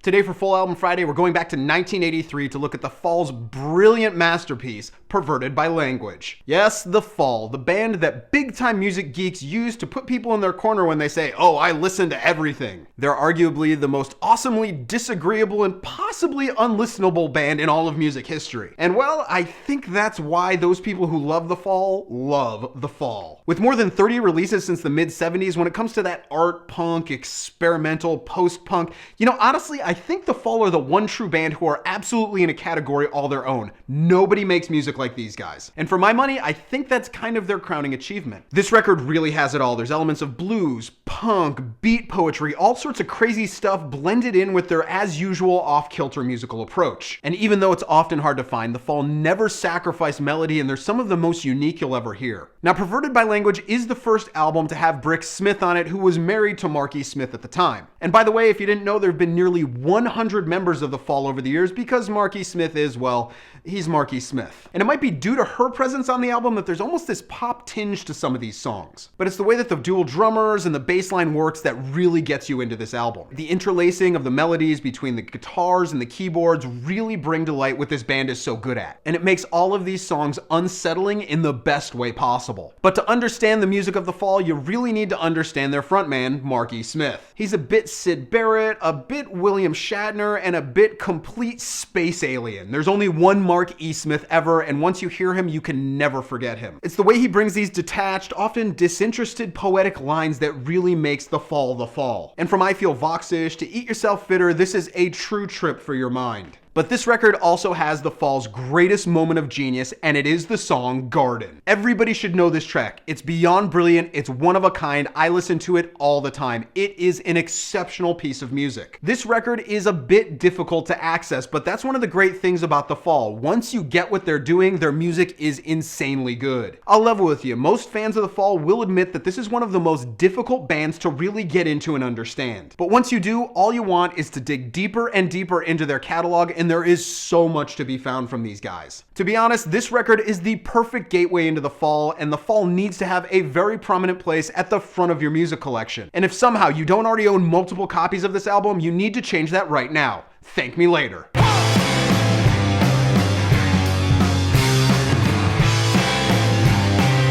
Today for Full Album Friday, we're going back to 1983 to look at The Fall's brilliant masterpiece, Perverted by Language. Yes, The Fall, the band that big-time music geeks use to put people in their corner when they say, oh, I listen to everything. They're arguably the most awesomely disagreeable and possibly unlistenable band in all of music history. And well, I think that's why those people who love The Fall love The Fall. With more than 30 releases since the mid-70s, when it comes to that art punk, experimental, post-punk, honestly, I think The Fall are the one true band who are absolutely in a category all their own. Nobody makes music like these guys. And for my money, I think that's kind of their crowning achievement. This record really has it all. There's elements of blues, punk, beat poetry, all sorts of crazy stuff blended in with their as usual off-kilter musical approach. And even though it's often hard to find, The Fall never sacrifice melody, and they're some of the most unique you'll ever hear. Now, Perverted by Language is the first album to have Brick Smith on it, who was married to Marky Smith at the time. And by the way, if you didn't know, there have been nearly 100 members of The Fall over the years because Marky Smith is, well, he's Marky Smith. And it might be due to her presence on the album that there's almost this pop tinge to some of these songs. But it's the way that the dual drummers and the bass line works that really gets you into this album. The interlacing of the melodies between the guitars and the keyboards really bring to light what this band is so good at. And it makes all of these songs unsettling in the best way possible. But to understand the music of The Fall, you really need to understand their frontman, Marky Smith. He's a bit Syd Barrett, a bit William Shatner, and a bit complete space alien. There's only one Mark E. Smith ever, and once you hear him, you can never forget him. It's the way he brings these detached, often disinterested poetic lines that really makes The Fall The Fall. And from I Feel Voxish to Eat Yourself Fitter, this is a true trip for your mind. But this record also has The Fall's greatest moment of genius, and it is the song Garden. Everybody should know this track. It's beyond brilliant, it's one of a kind, I listen to it all the time. It is an exceptional piece of music. This record is a bit difficult to access, but that's one of the great things about The Fall. Once you get what they're doing, their music is insanely good. I'll level with you, most fans of The Fall will admit that this is one of the most difficult bands to really get into and understand. But once you do, all you want is to dig deeper and deeper into their catalog, and there is so much to be found from these guys. To be honest, this record is the perfect gateway into The Fall, and The Fall needs to have a very prominent place at the front of your music collection. And if somehow you don't already own multiple copies of this album, you need to change that right now. Thank me later.